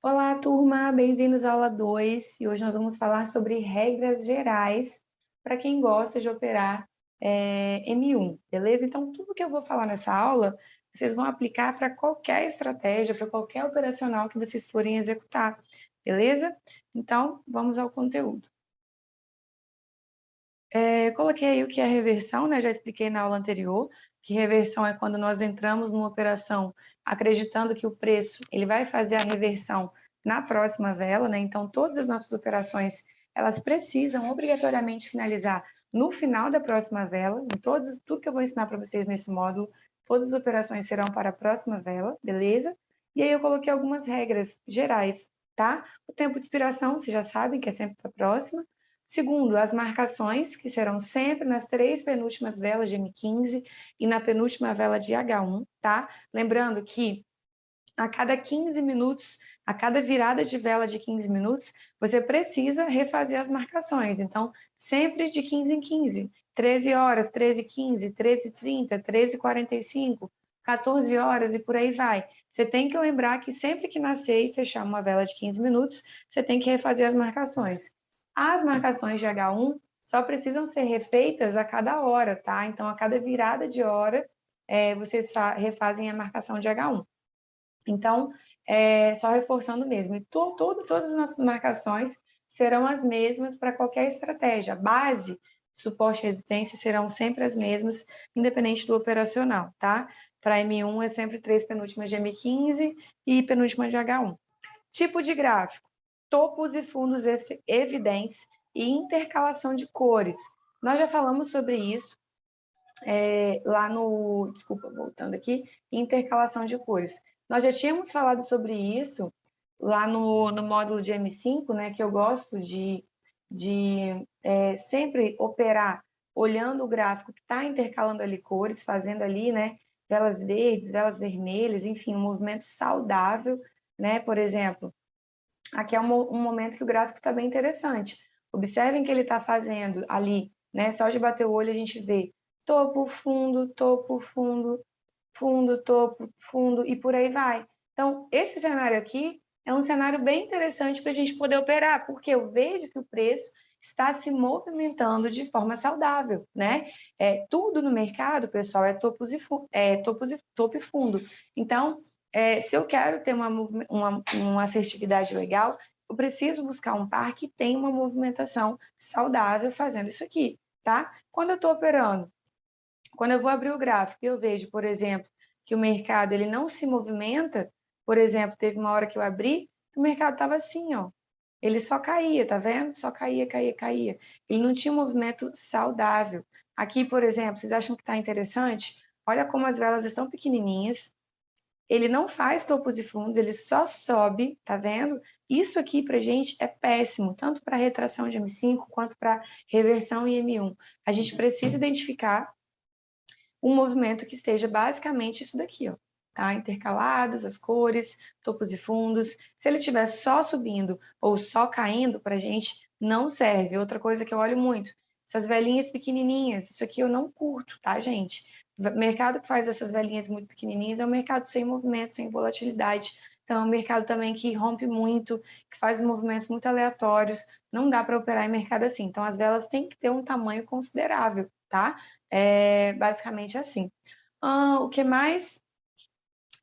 Olá, turma, bem-vindos à aula 2 e hoje nós vamos falar sobre regras gerais para quem gosta de operar M1, beleza? Então, tudo que eu vou falar nessa aula, vocês vão aplicar para qualquer estratégia, para qualquer operacional que vocês forem executar, beleza? Então, vamos ao conteúdo. Coloquei aí o que é reversão, né? Já expliquei na aula anterior, que reversão é quando nós entramos numa operação acreditando que o preço ele vai fazer a reversão na próxima vela, né? Então, todas as nossas operações, elas precisam obrigatoriamente finalizar no final da próxima vela. Em tudo que eu vou ensinar para vocês nesse módulo, todas as operações serão para a próxima vela, beleza? E aí eu coloquei algumas regras gerais, tá? O tempo de expiração, vocês já sabem que é sempre para a próxima. Segundo, as marcações, que serão sempre nas 3 penúltimas velas de M15 e na penúltima vela de H1, tá? Lembrando que a cada 15 minutos, a cada virada de vela de 15 minutos, você precisa refazer as marcações. Então, sempre de 15 em 15. 13 horas, 13h15, 13h30, 13h45, 14 horas e por aí vai. Você tem que lembrar que sempre que nascer e fechar uma vela de 15 minutos, você tem que refazer as marcações. As marcações de H1 só precisam ser refeitas a cada hora, tá? Então, a cada virada de hora, vocês refazem a marcação de H1. Então, só reforçando mesmo. E todas as nossas marcações serão as mesmas para qualquer estratégia. A base, suporte e resistência serão sempre as mesmas, independente do operacional, tá? Para M1 é sempre 3 penúltimas de M15 e penúltima de H1. Tipo de gráfico: topos e fundos evidentes e intercalação de cores. Nós já falamos sobre isso lá no... Desculpa, voltando aqui. Intercalação de cores. Nós já tínhamos falado sobre isso lá no módulo de M5, né, que eu gosto de sempre operar olhando o gráfico que está intercalando ali cores, fazendo ali, né, velas verdes, velas vermelhas, enfim, um movimento saudável, né? Por exemplo, aqui é um momento que o gráfico está bem interessante. Observem que ele está fazendo ali, né? Só de bater o olho a gente vê topo, fundo, fundo, topo, fundo e por aí vai. Então, esse cenário aqui é um cenário bem interessante para a gente poder operar, porque eu vejo que o preço está se movimentando de forma saudável, né? Tudo no mercado, pessoal, é topo e fundo. Então, se eu quero ter uma assertividade legal, eu preciso buscar um par que tenha uma movimentação saudável fazendo isso aqui, tá? Quando eu estou operando, quando eu vou abrir o gráfico e eu vejo, por exemplo, que o mercado ele não se movimenta, por exemplo, teve uma hora que eu abri, que o mercado estava assim, ó. Ele só caía, tá vendo? Só caía, caía, caía. Ele não tinha um movimento saudável. Aqui, por exemplo, vocês acham que está interessante? Olha como as velas estão pequenininhas. Ele não faz topos e fundos, ele só sobe, tá vendo? Isso aqui pra gente é péssimo, tanto para retração de M5 quanto para reversão em M1. A gente precisa identificar um movimento que esteja basicamente isso daqui, ó, tá? Intercalados, as cores, topos e fundos. Se ele estiver só subindo ou só caindo, para a gente não serve. Outra coisa que eu olho muito, essas velhinhas pequenininhas, isso aqui eu não curto, tá, gente? O mercado que faz essas velhinhas muito pequenininhas é um mercado sem movimento, sem volatilidade. Então, é um mercado também que rompe muito, que faz movimentos muito aleatórios. Não dá para operar em mercado assim. Então, as velas têm que ter um tamanho considerável, tá? Basicamente assim. O que mais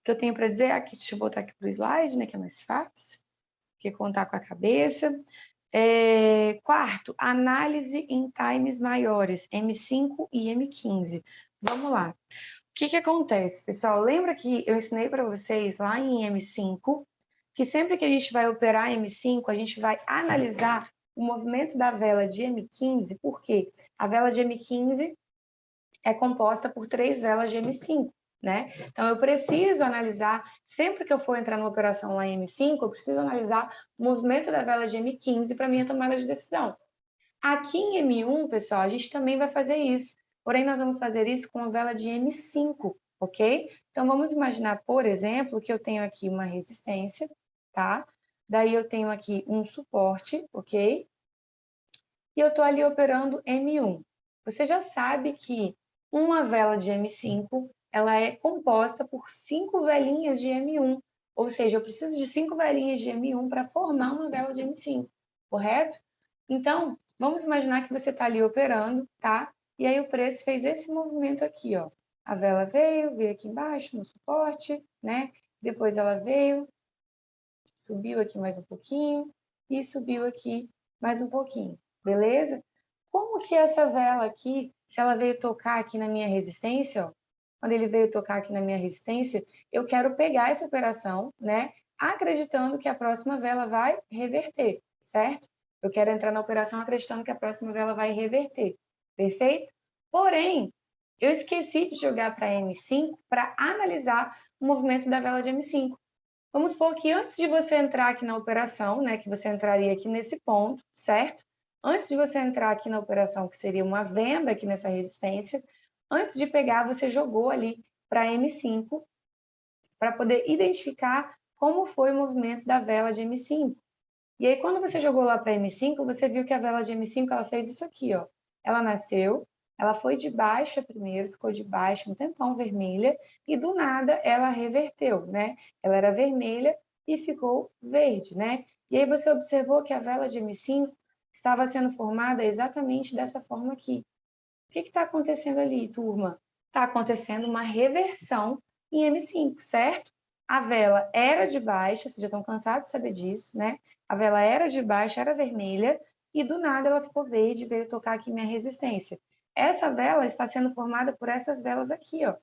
que eu tenho para dizer? Aqui, deixa eu botar aqui para o slide, né, que é mais fácil, que contar com a cabeça. Quarto, análise em times maiores, M5 e M15. Vamos lá. O que acontece, pessoal? Lembra que eu ensinei para vocês lá em M5 que sempre que a gente vai operar M5, a gente vai analisar o movimento da vela de M15, porque a vela de M15 é composta por 3 velas de M5, né? Então, eu preciso analisar, sempre que eu for entrar numa operação lá em M5, eu preciso analisar o movimento da vela de M15 para minha tomada de decisão. Aqui em M1, pessoal, a gente também vai fazer isso, porém nós vamos fazer isso com a vela de M5, ok? Então, vamos imaginar, por exemplo, que eu tenho aqui uma resistência, tá? Daí eu tenho aqui um suporte, ok? E eu estou ali operando M1. Você já sabe que uma vela de M5, ela é composta por 5 velinhas de M1. Ou seja, eu preciso de 5 velinhas de M1 para formar uma vela de M5, correto? Então, vamos imaginar que você está ali operando, tá? E aí o preço fez esse movimento aqui, ó. A vela veio aqui embaixo no suporte, né? Depois ela veio, subiu aqui mais um pouquinho e subiu aqui mais um pouquinho, beleza? Como que essa vela aqui, se ela veio tocar aqui na minha resistência, ó, quando ele veio tocar aqui na minha resistência, eu quero pegar essa operação, né? Acreditando que a próxima vela vai reverter, certo? Eu quero entrar na operação acreditando que a próxima vela vai reverter, perfeito? Porém, eu esqueci de jogar para M5 para analisar o movimento da vela de M5. Vamos supor que antes de você entrar aqui na operação, né, que você entraria aqui nesse ponto, certo? Antes de você entrar aqui na operação, que seria uma venda aqui nessa resistência, antes de pegar, você jogou ali para M5, para poder identificar como foi o movimento da vela de M5. E aí, quando você jogou lá para M5, você viu que a vela de M5 ela fez isso aqui, ó. Ela nasceu, ela foi de baixa primeiro, ficou de baixa um tempão vermelha, e do nada ela reverteu, né? Ela era vermelha e ficou verde, né? E aí você observou que a vela de M5 estava sendo formada exatamente dessa forma aqui. O que está acontecendo ali, turma? Está acontecendo uma reversão em M5, certo? A vela era de baixa, vocês já estão cansados de saber disso, né? A vela era de baixa, era vermelha, e do nada ela ficou verde e veio tocar aqui minha resistência. Essa vela está sendo formada por essas velas aqui, ó.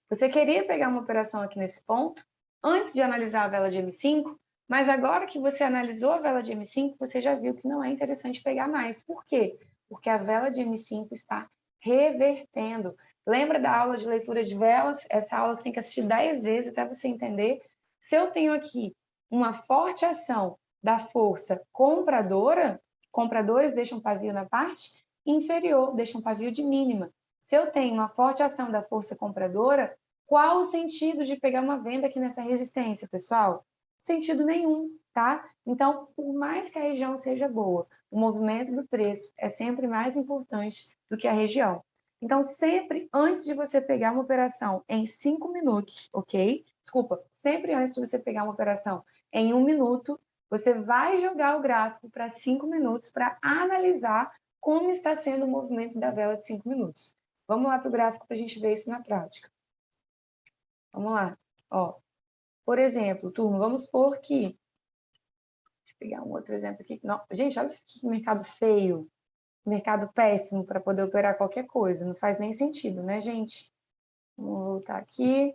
Você queria pegar uma operação aqui nesse ponto, antes de analisar a vela de M5, mas agora que você analisou a vela de M5, você já viu que não é interessante pegar mais. Por quê? Porque a vela de M5 está revertendo. Lembra da aula de leitura de velas? Essa aula você tem que assistir 10 vezes até você entender. Se eu tenho aqui uma forte ação da força compradora, compradores deixam pavio na parte inferior, deixam pavio de mínima. Se eu tenho uma forte ação da força compradora, qual o sentido de pegar uma venda aqui nessa resistência, pessoal? Sentido nenhum, tá? Então, por mais que a região seja boa, o movimento do preço é sempre mais importante do que a região. Então, sempre antes de você pegar uma operação em 5 minutos, ok? Desculpa, sempre antes de você pegar uma operação em 1 minuto, você vai jogar o gráfico para 5 minutos para analisar como está sendo o movimento da vela de 5 minutos. Vamos lá para o gráfico para a gente ver isso na prática. Vamos lá. Ó, por exemplo, turma, vamos supor que... Deixa eu pegar um outro exemplo aqui. Não, gente, olha isso aqui, que mercado feio. Mercado péssimo para poder operar qualquer coisa. Não faz nem sentido, né, gente? Vamos voltar aqui.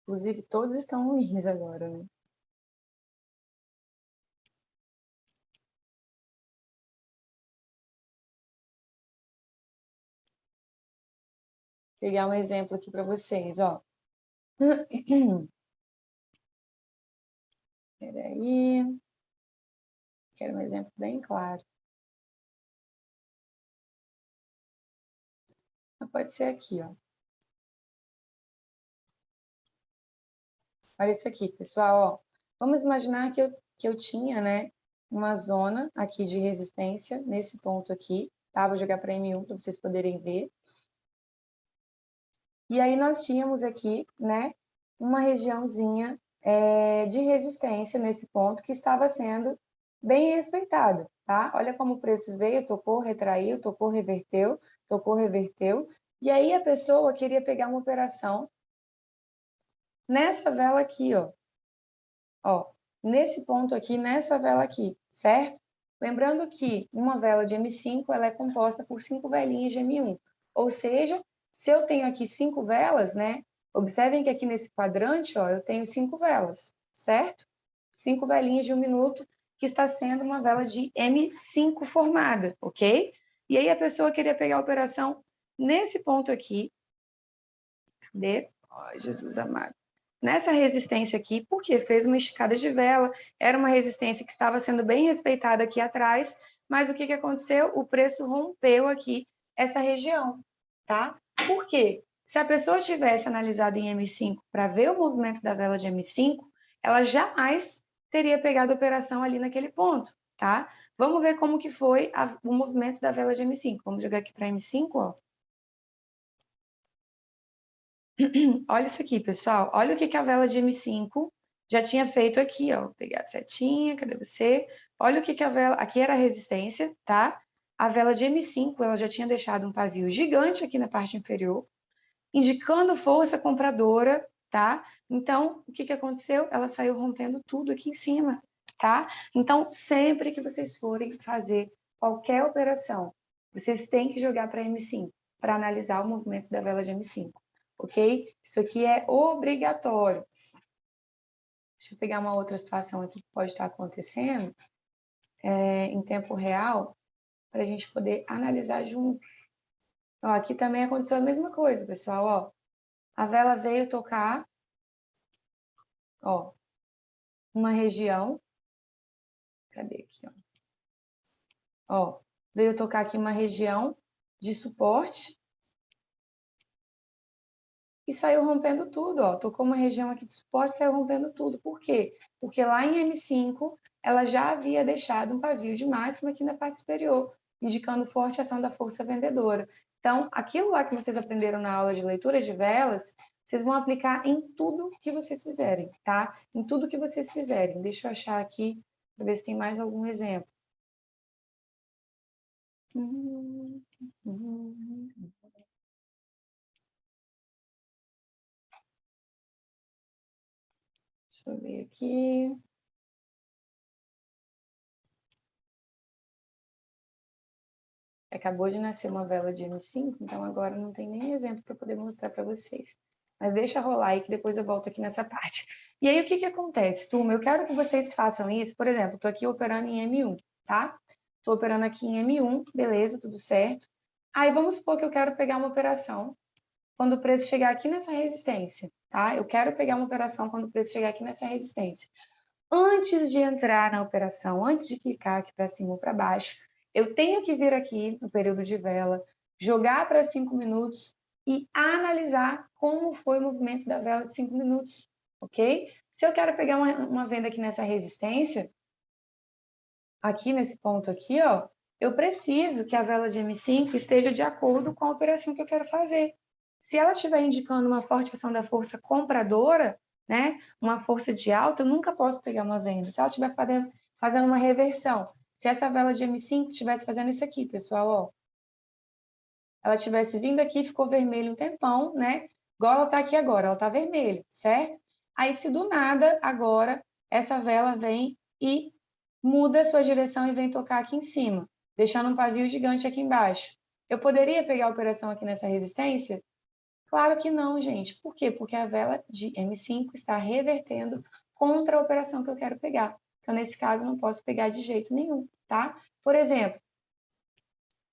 Inclusive, todos estão ruins agora, né? Vou pegar um exemplo aqui para vocês, ó. Peraí. Quero um exemplo bem claro. Pode ser aqui, ó. Olha isso aqui, pessoal, ó. Vamos imaginar que eu tinha, né, uma zona aqui de resistência nesse ponto aqui, tá? Vou jogar para M1 para vocês poderem ver. E aí nós tínhamos aqui, né, uma regiãozinha de resistência nesse ponto que estava sendo bem respeitado, tá? Olha como o preço veio, tocou, retraiu, tocou, reverteu. E aí a pessoa queria pegar uma operação nessa vela aqui, ó. Ó, nesse ponto aqui, nessa vela aqui, certo? Lembrando que uma vela de M5 ela é composta por 5 velinhas de M1. Ou seja, se eu tenho aqui 5 velas, né? Observem que aqui nesse quadrante, ó, eu tenho 5 velas, certo? 5 velinhas de 1 minuto, que está sendo uma vela de M5 formada, ok? E aí a pessoa queria pegar a operação nesse ponto aqui. Cadê? Ai, Jesus amado. Nessa resistência aqui, porque fez uma esticada de vela, era uma resistência que estava sendo bem respeitada aqui atrás, mas o que aconteceu? O preço rompeu aqui essa região, tá? Por quê? Se a pessoa tivesse analisado em M5 para ver o movimento da vela de M5, ela jamais teria pegado a operação ali naquele ponto, tá? Vamos ver como que foi o movimento da vela de M5. Vamos jogar aqui para M5, ó. olha isso aqui, pessoal. Olha o que a vela de M5 já tinha feito aqui, ó. Vou pegar a setinha, cadê você? Olha o que a vela... Aqui era a resistência, tá? A vela de M5, ela já tinha deixado um pavio gigante aqui na parte inferior, indicando força compradora, tá? Então, o que aconteceu? Ela saiu rompendo tudo aqui em cima, tá? Então, sempre que vocês forem fazer qualquer operação, vocês têm que jogar para M5, para analisar o movimento da vela de M5, ok? Isso aqui é obrigatório. Deixa eu pegar uma outra situação aqui que pode estar acontecendo em tempo real, para a gente poder analisar juntos. Ó, aqui também aconteceu a mesma coisa, pessoal, ó. A vela veio tocar, ó, uma região. Cadê aqui, ó? Ó, veio tocar aqui uma região de suporte e saiu rompendo tudo, ó. Tocou uma região aqui de suporte e saiu rompendo tudo. Por quê? Porque lá em M5, ela já havia deixado um pavio de máxima aqui na parte superior, indicando forte ação da força vendedora. Então, aquilo lá que vocês aprenderam na aula de leitura de velas, vocês vão aplicar em tudo que vocês fizerem, tá? Em tudo que vocês fizerem. Deixa eu achar aqui, para ver se tem mais algum exemplo. Deixa eu ver aqui. Acabou de nascer uma vela de M5, então agora não tem nem exemplo para poder mostrar para vocês. Mas deixa rolar aí que depois eu volto aqui nessa parte. E aí o que acontece, turma? Eu quero que vocês façam isso, por exemplo, estou aqui operando em M1, tá? Estou operando aqui em M1, beleza, tudo certo. Aí vamos supor que eu quero pegar uma operação quando o preço chegar aqui nessa resistência, tá? Eu quero pegar uma operação quando o preço chegar aqui nessa resistência. Antes de entrar na operação, antes de clicar aqui para cima ou para baixo, eu tenho que vir aqui no período de vela, jogar para 5 minutos e analisar como foi o movimento da vela de 5 minutos, ok? Se eu quero pegar uma venda aqui nessa resistência, aqui nesse ponto aqui, ó, eu preciso que a vela de M5 esteja de acordo com a operação que eu quero fazer. Se ela estiver indicando uma forte ação da força compradora, né, uma força de alta, eu nunca posso pegar uma venda. Se ela estiver fazendo uma reversão, se essa vela de M5 estivesse fazendo isso aqui, pessoal, ó, ela tivesse vindo aqui, ficou vermelho um tempão, né, igual ela está aqui agora, ela está vermelha, certo? Aí, se do nada, agora, essa vela vem e muda a sua direção e vem tocar aqui em cima, deixando um pavio gigante aqui embaixo. Eu poderia pegar a operação aqui nessa resistência? Claro que não, gente. Por quê? Porque a vela de M5 está revertendo contra a operação que eu quero pegar. Então, nesse caso, eu não posso pegar de jeito nenhum, tá? Por exemplo,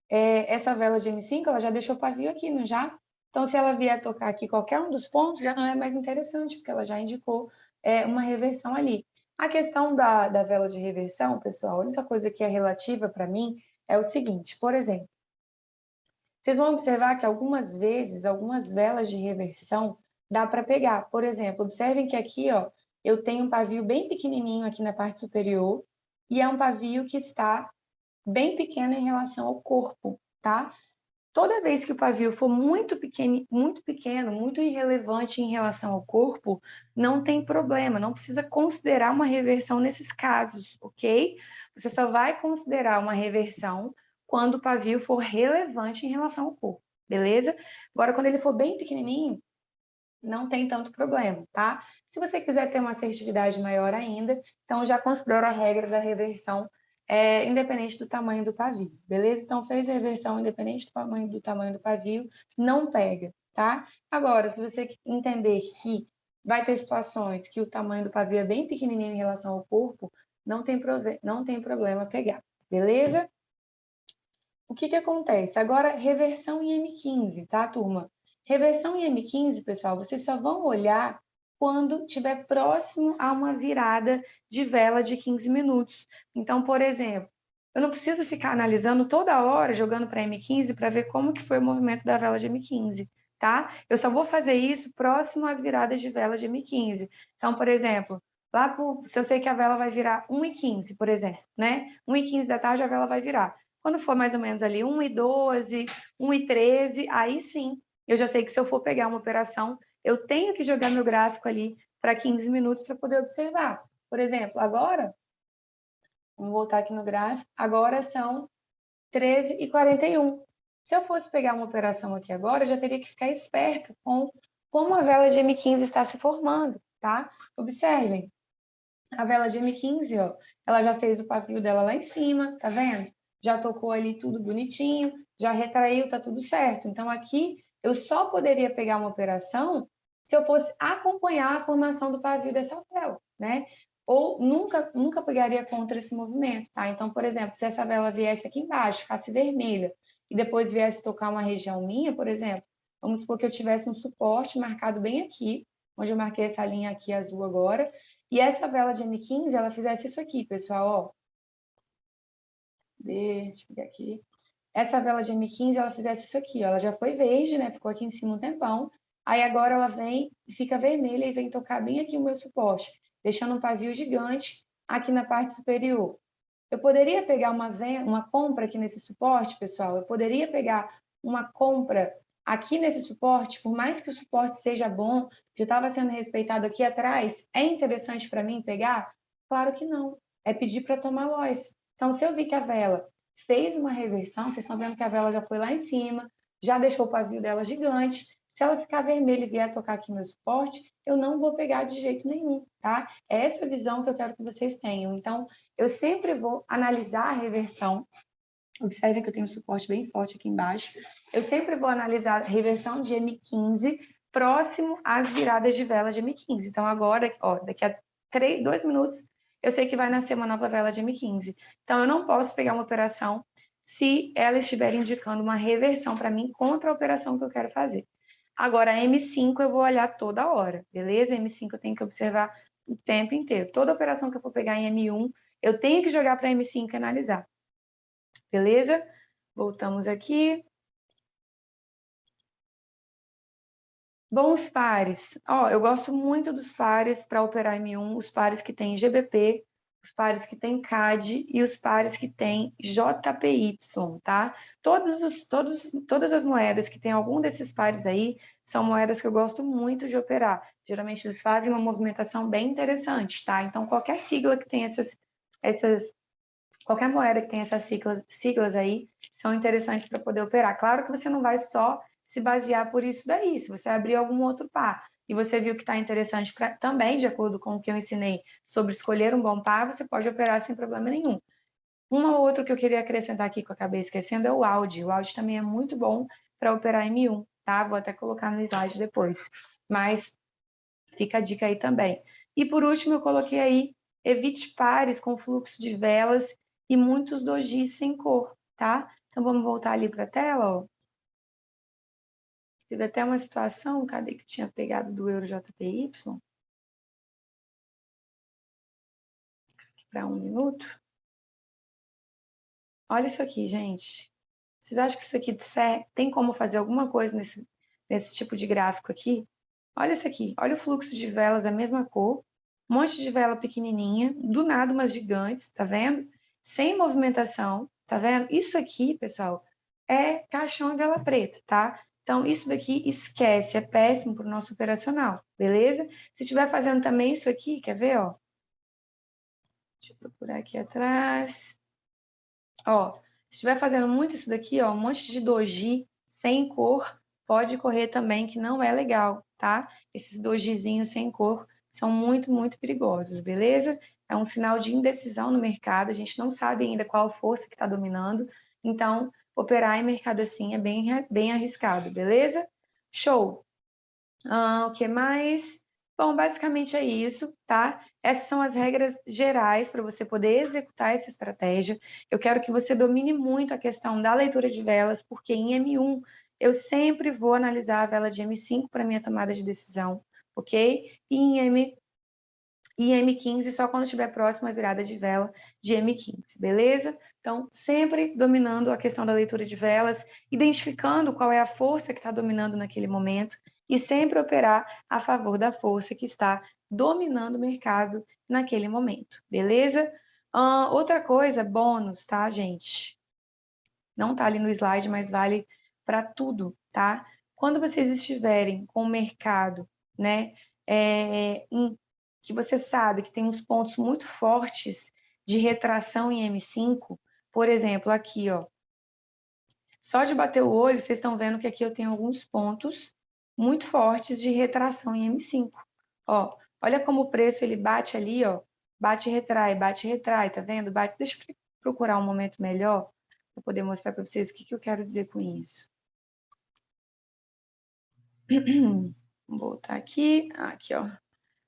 essa vela de M5, ela já deixou pavio aqui, não já? Então, se ela vier tocar aqui qualquer um dos pontos, já não é mais interessante, porque ela já indicou uma reversão ali. A questão da vela de reversão, pessoal, a única coisa que é relativa para mim é o seguinte, por exemplo, vocês vão observar que algumas vezes, algumas velas de reversão dá para pegar. Por exemplo, observem que aqui, ó, eu tenho um pavio bem pequenininho aqui na parte superior e é um pavio que está bem pequeno em relação ao corpo, tá? Toda vez que o pavio for muito pequeno, muito irrelevante em relação ao corpo, não tem problema, não precisa considerar uma reversão nesses casos, ok? Você só vai considerar uma reversão quando o pavio for relevante em relação ao corpo, beleza? Agora, quando ele for bem pequenininho, não tem tanto problema, tá? Se você quiser ter uma assertividade maior ainda, então já considero a regra da reversão independente do tamanho do pavio, beleza? Então, fez a reversão independente do tamanho do pavio, não pega, tá? Agora, se você entender que vai ter situações que o tamanho do pavio é bem pequenininho em relação ao corpo, não tem problema pegar, beleza? O que acontece? Agora, reversão em M15, tá, turma? Reversão em M15, pessoal, vocês só vão olhar quando estiver próximo a uma virada de vela de 15 minutos. Então, por exemplo, eu não preciso ficar analisando toda hora, jogando para M15 para ver como que foi o movimento da vela de M15, tá? Eu só vou fazer isso próximo às viradas de vela de M15. Então, por exemplo, se eu sei que a vela vai virar 1h15, por exemplo, né? 1h15 da tarde a vela vai virar. Quando for mais ou menos ali 1h12, 1h13, aí sim, eu já sei que se eu for pegar uma operação, eu tenho que jogar meu gráfico ali para 15 minutos para poder observar. Por exemplo, agora, vamos voltar aqui no gráfico, agora são 13h41. Se eu fosse pegar uma operação aqui agora, eu já teria que ficar esperta com como a vela de M15 está se formando, tá? Observem, a vela de M15, ó, ela já fez o pavio dela lá em cima, tá vendo? Já tocou ali tudo bonitinho, já retraiu, tá tudo certo. Então, aqui, eu só poderia pegar uma operação se eu fosse acompanhar a formação do pavio dessa vela, né? Ou nunca pegaria contra esse movimento, tá? Então, por exemplo, se essa vela viesse aqui embaixo, ficasse vermelha, e depois viesse tocar uma região minha, por exemplo, vamos supor que eu tivesse um suporte marcado bem aqui, onde eu marquei essa linha aqui azul agora, e essa vela de M15, ela fizesse isso aqui, pessoal, ó. Deixa eu ver aqui. Essa vela de M15, ela fizesse isso aqui, ó. Ela já foi verde, né? Ficou aqui em cima um tempão. Aí agora ela vem e fica vermelha e vem tocar bem aqui o meu suporte, deixando um pavio gigante aqui na parte superior. Eu poderia pegar uma compra aqui nesse suporte, pessoal? Eu poderia pegar uma compra aqui nesse suporte, por mais que o suporte seja bom, já estava sendo respeitado aqui atrás, é interessante para mim pegar? Claro que não. É pedir para tomar loss. Então, se eu vi que a vela fez uma reversão, vocês estão vendo que a vela já foi lá em cima, já deixou o pavio dela gigante. Se ela ficar vermelha e vier tocar aqui no suporte, eu não vou pegar de jeito nenhum, tá? É essa visão que eu quero que vocês tenham. Então, eu sempre vou analisar a reversão. Observem que eu tenho um suporte bem forte aqui embaixo. Eu sempre vou analisar a reversão de M15 próximo às viradas de vela de M15. Então, agora, ó, daqui a 2 minutos, eu sei que vai nascer uma nova vela de M15. Então, eu não posso pegar uma operação se ela estiver indicando uma reversão para mim contra a operação que eu quero fazer. Agora, a M5 eu vou olhar toda hora, beleza? M5 eu tenho que observar o tempo inteiro. Toda operação que eu for pegar em M1, eu tenho que jogar para M5 e analisar. Beleza? Voltamos aqui. Bons pares. Ó, eu gosto muito dos pares para operar M1, os pares que tem GBP, os pares que tem CAD e os pares que tem JPY, tá? Todas as moedas que tem algum desses pares aí são moedas que eu gosto muito de operar. Geralmente eles fazem uma movimentação bem interessante, tá? Então, qualquer sigla que tem qualquer moeda que tem essas siglas aí são interessantes para poder operar. Claro que você não vai só se basear por isso daí. Se você abrir algum outro par e você viu que está interessante também, de acordo com o que eu ensinei sobre escolher um bom par, você pode operar sem problema nenhum. Uma outra que eu queria acrescentar aqui que eu acabei esquecendo é o Audi. O Audi também é muito bom para operar M1, tá? Vou até colocar no slide depois. Mas fica a dica aí também. E por último, eu coloquei aí, evite pares com fluxo de velas e muitos dojis sem cor, tá? Então, vamos voltar ali para a tela, ó. Teve até uma situação, cadê que tinha pegado do Euro JPY? Para 1 minuto. Olha isso aqui, gente. Vocês acham que isso aqui tem como fazer alguma coisa nesse tipo de gráfico aqui? Olha isso aqui, olha o fluxo de velas da mesma cor, um monte de vela pequenininha, do nada umas gigantes, tá vendo? Sem movimentação, tá vendo? Isso aqui, pessoal, é caixão e vela preta, tá? Então, isso daqui esquece, é péssimo para o nosso operacional, beleza? Se estiver fazendo também isso aqui, quer ver, ó? Deixa eu procurar aqui atrás. Ó, se estiver fazendo muito isso daqui, ó, um monte de doji sem cor, pode correr também, que não é legal, tá? Esses dojizinhos sem cor são muito, muito perigosos, beleza? É um sinal de indecisão no mercado, a gente não sabe ainda qual força que está dominando, então operar em mercado assim é bem arriscado, beleza? Show! O que mais? Bom, basicamente é isso, tá? Essas são as regras gerais para você poder executar essa estratégia. Eu quero que você domine muito a questão da leitura de velas, porque em M1 eu sempre vou analisar a vela de M5 para minha tomada de decisão, ok? E em M15 só quando estiver próxima à virada de vela de M15, beleza? Então, sempre dominando a questão da leitura de velas, identificando qual é a força que está dominando naquele momento e sempre operar a favor da força que está dominando o mercado naquele momento, beleza? Outra coisa, bônus, tá, gente? Não tá ali no slide, mas vale para tudo, tá? Quando vocês estiverem com o mercado né, que você sabe que tem uns pontos muito fortes de retração em M5, por exemplo, aqui, ó, só de bater o olho, vocês estão vendo que aqui eu tenho alguns pontos muito fortes de retração em M5. Ó, olha como o preço ele bate ali, ó, bate e retrai, tá vendo? Bate. Deixa eu procurar um momento melhor para poder mostrar para vocês o que eu quero dizer com isso. Vou voltar aqui, ó.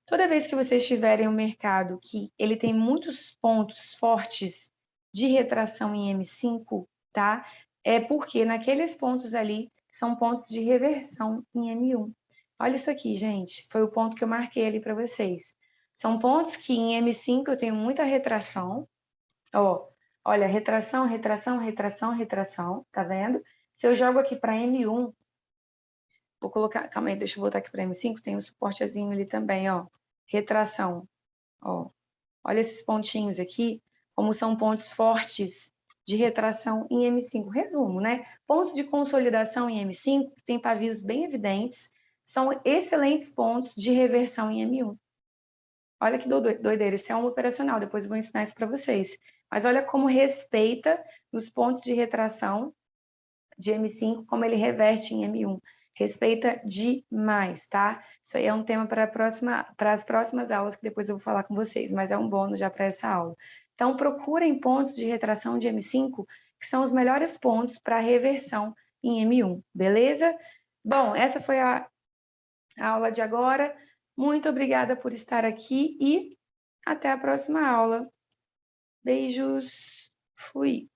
Toda vez que vocês tiverem um mercado que ele tem muitos pontos fortes de retração em M5, tá? É porque naqueles pontos ali são pontos de reversão em M1. Olha isso aqui, gente. Foi o ponto que eu marquei ali para vocês. São pontos que em M5 eu tenho muita retração. Ó, olha, retração, retração, retração, retração, tá vendo? Se eu jogo aqui para M1, vou colocar, calma aí, deixa eu voltar aqui para M5, tem um suportezinho ali também, ó. Retração, ó. Olha esses pontinhos aqui, como são pontos fortes de retração em M5. Resumo, né? Pontos de consolidação em M5, que tem pavios bem evidentes, são excelentes pontos de reversão em M1. Olha que doideira, isso é um operacional, depois eu vou ensinar isso para vocês. Mas olha como respeita os pontos de retração de M5, como ele reverte em M1. Respeita demais, tá? Isso aí é um tema para as próximas aulas, que depois eu vou falar com vocês, mas é um bônus já para essa aula. Então, procurem pontos de retração de M5, que são os melhores pontos para reversão em M1, beleza? Bom, essa foi a aula de agora. Muito obrigada por estar aqui e até a próxima aula. Beijos. Fui.